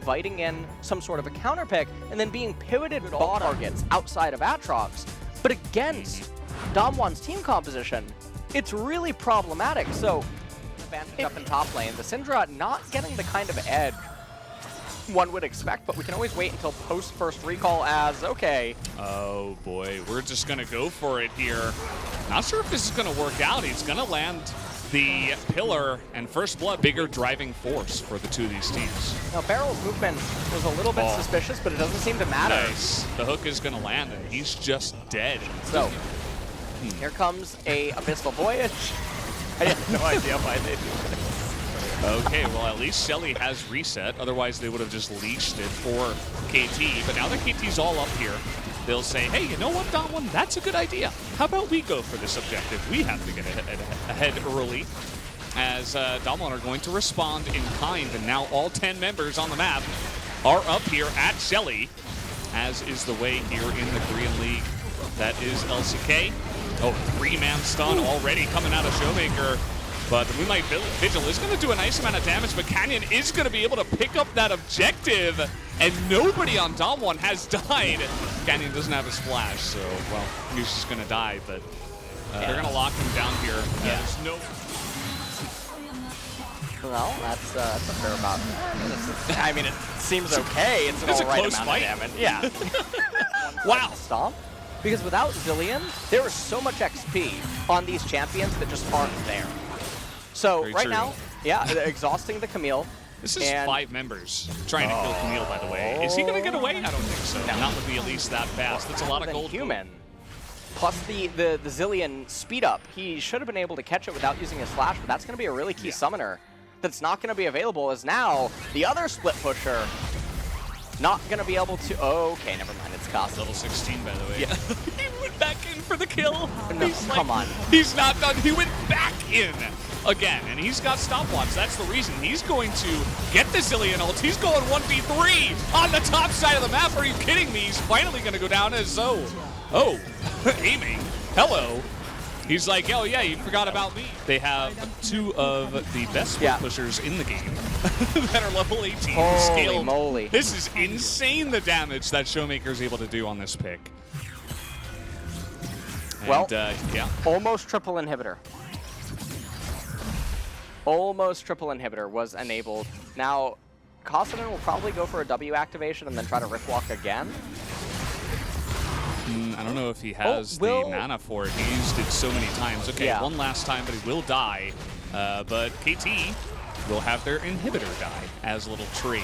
inviting in some sort of a counter pick and then being pivoted with all targets outside of Aatrox. But against Damwon's team composition, it's really problematic. So, advantage up in top lane. The Syndra not getting the kind of edge one would expect, but we can always wait until post-first recall as, okay. Oh boy, we're just gonna go for it here. Not sure if this is gonna work out. He's gonna land the pillar and first blood, bigger driving force for the two of these teams. Now Barrel's movement was a little bit suspicious, but it doesn't seem to matter. Nice. The hook is gonna land and he's just dead. So, here comes a Abyssal Voyage. I have no idea why they do this. Okay, well at least Shelly has reset, otherwise they would have just leashed it for KT, but now that KT's all up here, they'll say, hey, you know what, Damwon, that's a good idea. How about we go for this objective? We have to get ahead early, as Damwon are going to respond in kind, and now all 10 members on the map are up here at Shelly, as is the way here in the Korean League. That is LCK. Oh, 3-man stun already coming out of Showmaker. But the Moonlight Vigil is going to do a nice amount of damage, but Canyon is going to be able to pick up that objective, and nobody on Damwon has died. Canyon doesn't have his flash, so, well, he's just going to die, but they're going to lock him down here. Yeah. There's no... Well, that's a fair amount. I mean, it seems okay. It's an alright amount fight. of damage. Yeah. Wow. Stomp. Because without Zilean, there is so much XP on these champions that just aren't there. So Very right true. now, yeah, exhausting the Camille. This is 5 members trying to kill Camille, by the way. Is he going to get away? I don't think so. No. Not with the Elise that fast. That's a lot of gold. Human. Plus the Zilean speed up. He should have been able to catch it without using his flash, but that's going to be a really key summoner that's not going to be available, as now the other split pusher not going to be able to... Okay, never mind. It's cost. Level 16, by the way. Yeah. He went back in for the kill. No, come on. He's not done. He went back in again, and he's got stopwatch. That's the reason. He's going to get the Zilean ult. He's going 1v3 on the top side of the map. Are you kidding me? He's finally going to go down as Zoe. Oh, aiming. Hello. He's like, oh yeah, you forgot about me. They have 2 of the best split pushers in the game that are level 18. Holy scaled. moly. This is insane, the damage that Showmaker is able to do on this pick. And, well, yeah. Almost triple inhibitor. Almost triple inhibitor was enabled. Now, Kosonen will probably go for a W activation and then try to Rift Walk again. I don't know if he has the mana for it. He used it so many times. Okay, one last time, but he will die. But KT will have their inhibitor die as a little trade.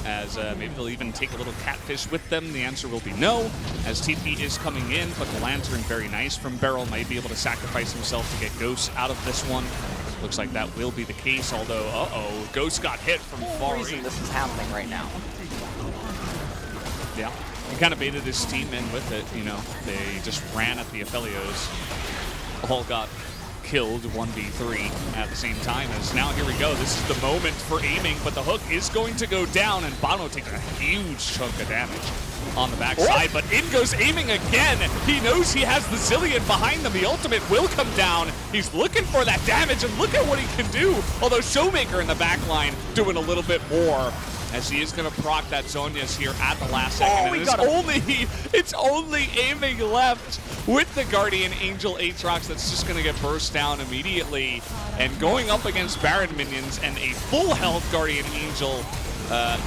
As maybe they'll even take a little catfish with them. The answer will be no, as TP is coming in, but the Lantern, very nice from Beryl, might be able to sacrifice himself to get Ghost out of this one. Looks like that will be the case, although, uh-oh, Ghost got hit from far. Reason this is happening right now. Yeah. He kind of baited his team in with it, you know. They just ran at the Aphelios. All got killed 1v3 at the same time. As now, here we go. This is the moment for aiming, but the hook is going to go down, and Bono takes a huge chunk of damage on the backside. But in goes aiming again. He knows he has the Zilean behind them. The ultimate will come down. He's looking for that damage, and look at what he can do. Although Showmaker in the back line doing a little bit more, as he is going to proc that Zhonya's here at the last second. And it's only aiming left with the Guardian Angel Aatrox that's just going to get burst down immediately. And going up against Baron minions and a full health Guardian Angel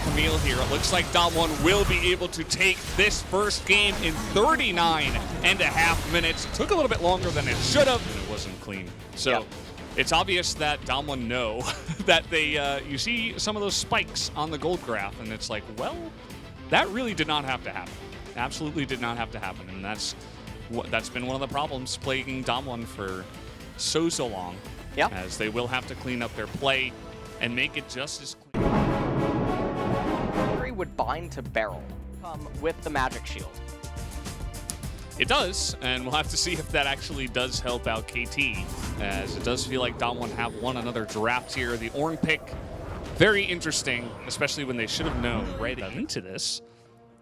Camille here. It looks like Damwon will be able to take this first game in 39.5 minutes. It took a little bit longer than it should have, and it wasn't clean. So. It's obvious that Damwon know that they, you see some of those spikes on the gold graph, and it's like, well, that really did not have to happen. Absolutely did not have to happen, and that's been one of the problems plaguing Damwon for so long. Yep. As they will have to clean up their play and make it just as clean. Would bind to Beryl with the magic shield. It does, and we'll have to see if that actually does help out KT, as it does feel like Damwon have won another draft here. The Ornn pick, very interesting, especially when they should have known right into this.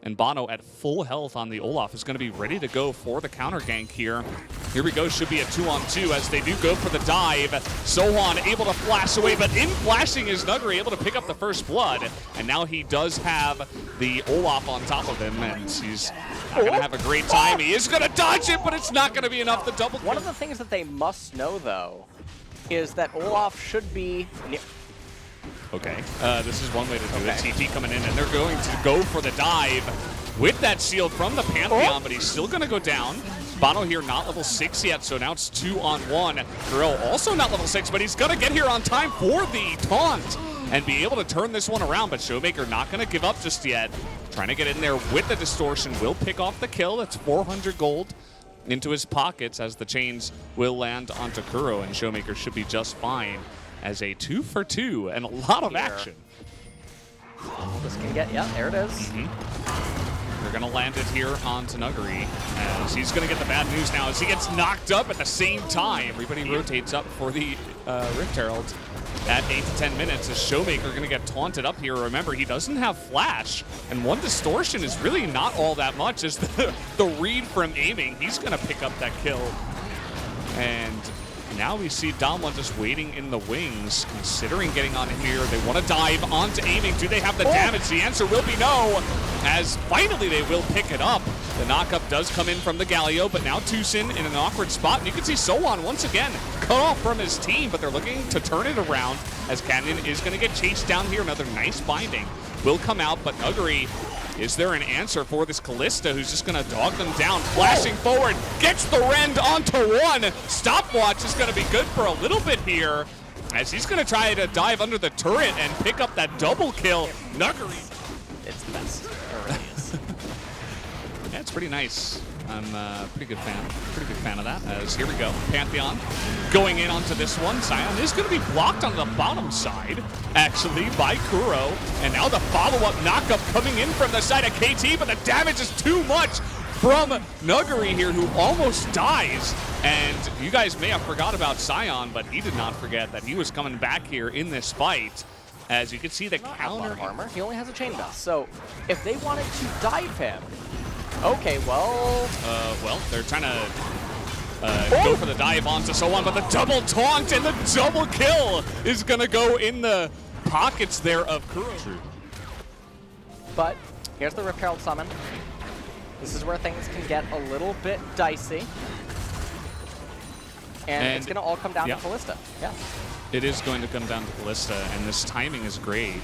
And Bono at full health on the Olaf is going to be ready to go for the counter gank here. Here we go, should be a 2-on-2 as they do go for the dive. Sohan able to flash away, but in flashing is Nuguri able to pick up the first blood. And now he does have the Olaf on top of him, and he's not going to have a great time. He is going to dodge it, but it's not going to be enough to double kill. One of the things that they must know, though, is that Olaf should be... Okay, this is one way to do it. TP coming in, and they're going to go for the dive with that shield from the Pantheon, but he's still going to go down. Bono here not level 6 yet, so now it's 2-on-1. Grill also not level 6, but he's going to get here on time for the taunt and be able to turn this one around, but Showmaker not going to give up just yet. Trying to get in there with the distortion, will pick off the kill. That's 400 gold into his pockets as the chains will land onto Kuro, and Showmaker should be just fine as a 2-for-2 and a lot of action. This can get, yeah, there it is. They're going to land it here onto Nuguri as he's going to get the bad news now as he gets knocked up at the same time. Everybody rotates up for the Rift Herald at 8 to 10 minutes as Showmaker going to get taunted up here. Remember, he doesn't have flash, and one distortion is really not all that much as the read from aiming. He's going to pick up that kill. And now we see Damwon just waiting in the wings, considering getting on here. They want to dive onto aiming. Do they have the damage? The answer will be no, as finally they will pick it up. The knockup does come in from the Galio, but now Tucson in an awkward spot. And you can see Sohan once again cut off from his team, but they're looking to turn it around as Canyon is going to get chased down here. Another nice binding will come out, but Nuguri, is there an answer for this Kalista who's just going to dog them down? Flashing forward, gets the rend onto one. Stopwatch is going to be good for a little bit here as he's going to try to dive under the turret and pick up that double kill. Nuguri. It's the best. It really is. Yeah, it's pretty nice. I'm a pretty good fan of that. As here we go, Pantheon going in onto this one. Sion is going to be blocked on the bottom side, actually, by Kuro. And now the follow-up knockup coming in from the side of KT, but the damage is too much from Nuguri here, who almost dies. And you guys may have forgot about Sion, but he did not forget that he was coming back here in this fight. As you can see, the counter armor. He only has a chain dust. So if they wanted to dive him, okay, well... well, they're trying to go for the dive onto Sohan, but the double taunt and the double kill is going to go in the pockets there of Kuro. But here's the Rift Herald summon. This is where things can get a little bit dicey. And it's going to all come down to Kalista. Yeah. It is going to come down to Kalista, and this timing is great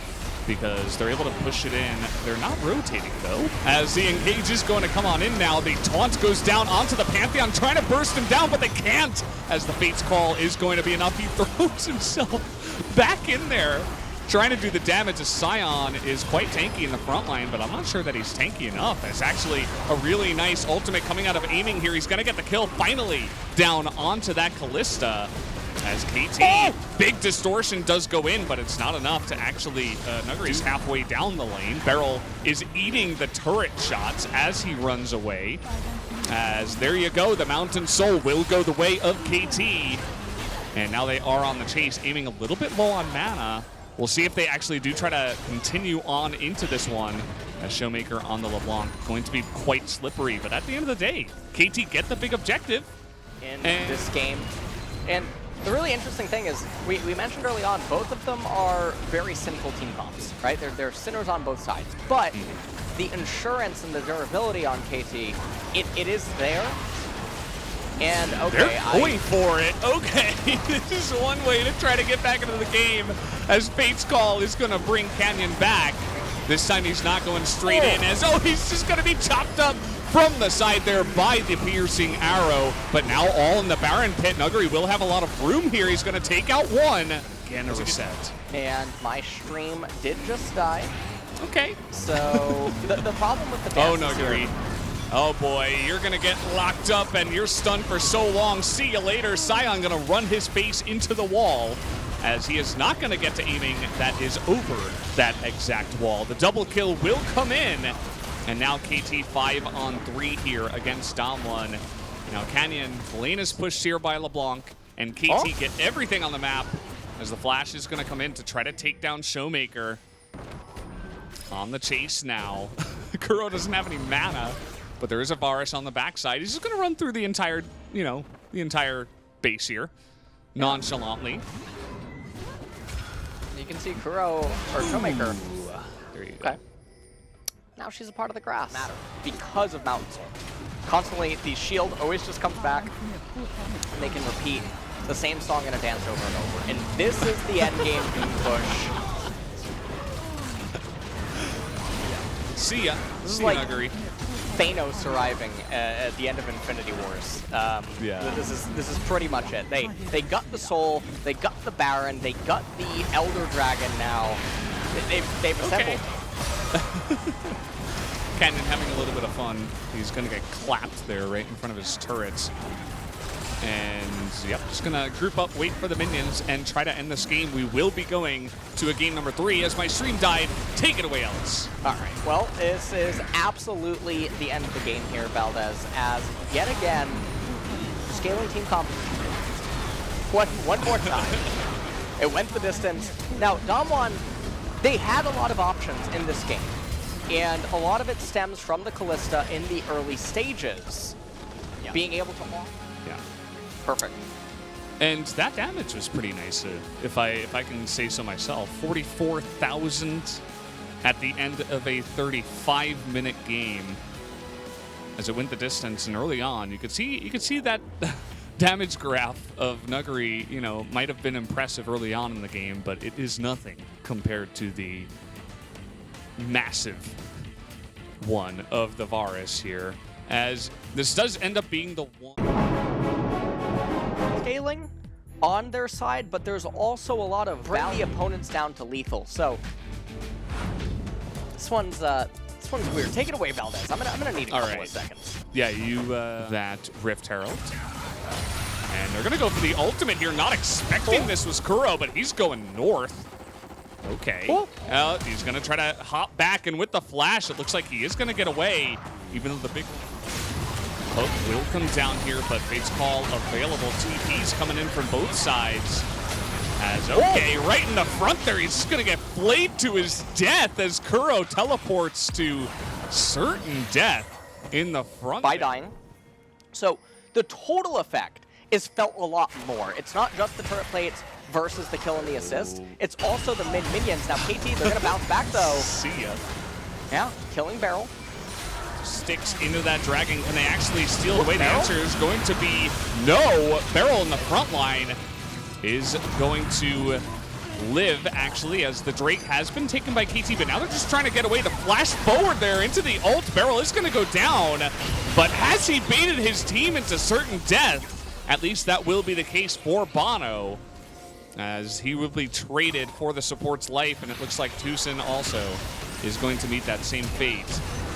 because they're able to push it in. They're not rotating, though. As the engage is going to come on in now, the taunt goes down onto the Pantheon, trying to burst him down, but they can't, as the Fate's Call is going to be enough. He throws himself back in there, trying to do the damage as Sion is quite tanky in the front line, but I'm not sure that he's tanky enough. It's actually a really nice ultimate coming out of aiming here. He's going to get the kill finally down onto that Kalista. As KT, big distortion does go in, but it's not enough to actually, Nuguri's halfway down the lane. Beryl is eating the turret shots as he runs away. As there you go, the Mountain Soul will go the way of KT. And now they are on the chase, aiming a little bit low on mana. We'll see if they actually do try to continue on into this one. As Showmaker on the LeBlanc, going to be quite slippery, but at the end of the day, KT get the big objective. In this game. And the really interesting thing is, we mentioned early on, both of them are very sinful team comps, right? They're sinners on both sides. But the insurance and the durability on KT, it is there. And okay, they're going for it. Okay, this is one way to try to get back into the game, as Fate's Call is going to bring Canyon back. This time he's not going straight in, as he's just going to be chopped up from the side there by the piercing arrow, but now all in the Baron Pit. Nuguri will have a lot of room here. He's going to take out one. Again, a reset. And my stream did just die. Okay. So the problem with the dance Nuguri. Oh boy, you're going to get locked up and you're stunned for so long. See you later. Sion going to run his face into the wall, as he is not going to get to aiming that is over that exact wall. The double kill will come in. And now KT 5-on-3 here against Damwon. Now Canyon, lane is pushed here by LeBlanc, and KT get everything on the map as the flash is going to come in to try to take down Showmaker. on the chase now. Kuro doesn't have any mana, but there is a Varus on the backside. He's just going to run through the entire, you know, the entire base here, nonchalantly. You can see Kuro, or Showmaker. There you go. Okay. Now she's a part of the grass. Because of Mountain Sword. Constantly, the shield always just comes back, and they can repeat the same song in a dance over and over. And this is the end game push. See ya. This is See ya, like Nuggery. Thanos arriving at the end of Infinity Wars. Yeah. This is pretty much it. They got the soul, they got the Baron, they got the Elder Dragon now. They've assembled. Canyon having a little bit of fun. He's going to get clapped there right in front of his turrets. And, yep, just going to group up, wait for the minions, and try to end this game. We will be going to a game number 3 as my stream died. Take it away, Ellis. All right. Well, this is absolutely the end of the game here, Valdez, as yet again, scaling team competition. One more time. It went the distance. Now, Damwon, they had a lot of options in this game, and a lot of it stems from the Callista in the early stages. Yeah. Being able to walk. Yeah. Perfect. And that damage was pretty nice, if I can say so myself. 44,000 at the end of a 35-minute game as it went the distance. And early on, you could see that damage graph of Nuggery, you know, might have been impressive early on in the game, but it is nothing compared to the massive one of the Varus here, as this does end up being the one. Scaling on their side, but there's also a lot of bring the opponents down to lethal. So this one's weird. Take it away, Valdez. I'm gonna need a couple of seconds. Yeah, you that Rift Herald. And they're gonna go for the ultimate here, not expecting this was Kuro, but he's going north. Okay. Cool. He's gonna try to hop back, and with the flash, it looks like he is gonna get away, even though the big hook will come down here, but Fate's Call available. TP's coming in from both sides. As, okay, right in the front there, he's just gonna get flayed to his death as Kuro teleports to certain death in the front. By dying. So the total effect is felt a lot more. It's not just the turret plates versus the kill and the assist. It's also the mid-minions. Now KT, they're gonna bounce back though. See ya. Yeah, killing Barrel. Sticks into that dragon. Can they actually steal away? The answer is going to be no. Barrel in the front line is going to live, actually, as the Drake has been taken by KT, but now they're just trying to get away. The flash forward there into the ult. Barrel is going to go down, but has he baited his team into certain death? At least that will be the case for Bono, as he will be traded for the support's life, and it looks like Tucson also is going to meet that same fate.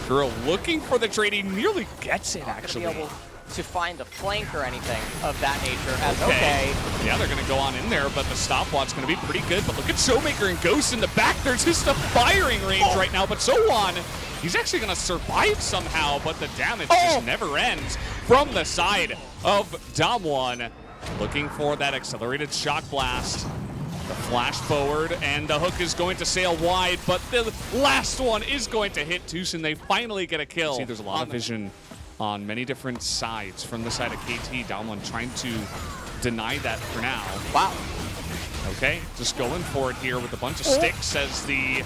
Girl looking for the trade. He nearly gets it, actually. Not gonna be able to find a flank or anything of that nature. As okay. Yeah, they're going to go on in there, but the stopwatch's going to be pretty good. But look at Showmaker and Ghost in the back. They're just a firing range right now. But Sowan, he's actually going to survive somehow, but the damage just never ends from the side of Damwon. Looking for that accelerated shock blast. The flash forward, and the hook is going to sail wide, but the last one is going to hit Tucson. They finally get a kill. See, there's a lot of vision on many different sides from the side of KT. Damwon trying to deny that for now. Wow. Okay, just going for it here with a bunch of sticks as the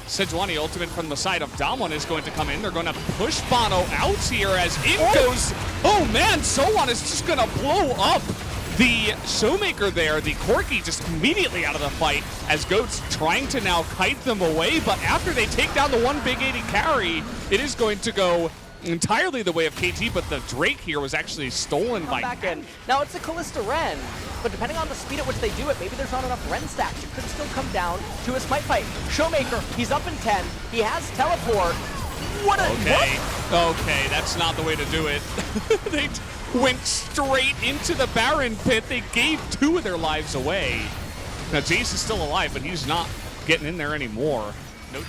Sejuani ultimate from the side of Damwon is going to come in. They're going to push Bono out here as in goes. Oh man, Sowan is just going to blow up the Showmaker there. The Corki just immediately out of the fight as Goat's trying to now kite them away, but after they take down the one big 80 carry, it is going to go entirely the way of KT, but the Drake here was actually stolen by... Back in. Now it's a Callista Ren, but depending on the speed at which they do it, maybe there's not enough Ren stacks. It could still come down to a smite fight. Showmaker, he's up in 10. He has teleport. What a... Okay, that's not the way to do it. They went straight into the Baron pit. They gave 2 of their lives away. Now Jace is still alive, but he's not getting in there anymore. Nope.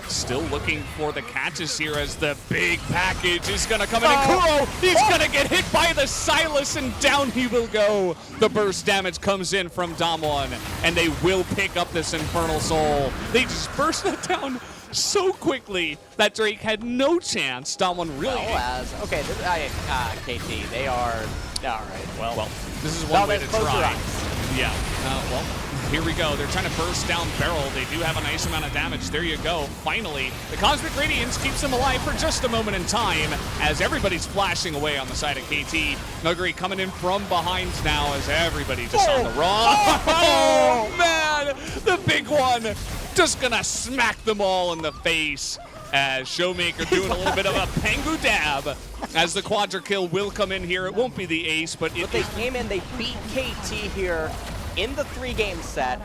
Still looking for the catches here as the big package is going to come in. And Kuro, he's going to get hit by the Silas, and down he will go. The burst damage comes in from Damwon, and they will pick up this Infernal Soul. They just burst that down so quickly that Drake had no chance. Damwon really... Okay, this, KT, they are... Alright, well, this is one way to close your try. eyes. Yeah, well, here we go. They're trying to burst down Beryl. They do have a nice amount of damage. There you go. Finally, the Cosmic Radiance keeps them alive for just a moment in time as everybody's flashing away on the side of KT. Nuguri coming in from behind now as everybody just on the run. Oh, man! The big one just gonna smack them all in the face as Showmaker doing a little bit of a Pengu dab as the quadra kill will come in here. It won't be the ace, but they came in, they beat KT here in the 3-game set.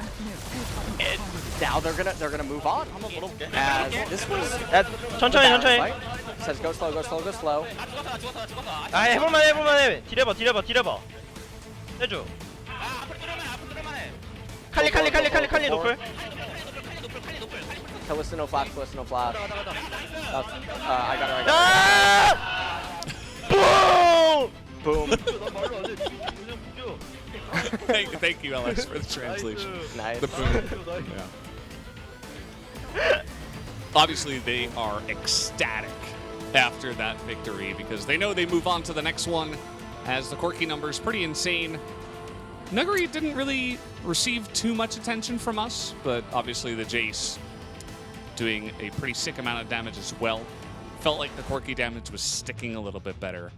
And now they're gonna move on. As this was 천천히. says go slow, go slow, go slow. 아 해볼만해. 딜해봐. 해줘. 칼리 노플. Callisto no flash, Callisto no flash. I got it. Boom! Thank you, Alex, for the translation. Nice. The boom. Yeah. Obviously, they are ecstatic after that victory because they know they move on to the next one as the Corki number is pretty insane. Nuguri didn't really receive too much attention from us, but obviously the Jace doing a pretty sick amount of damage as well. Felt like the Corki damage was sticking a little bit better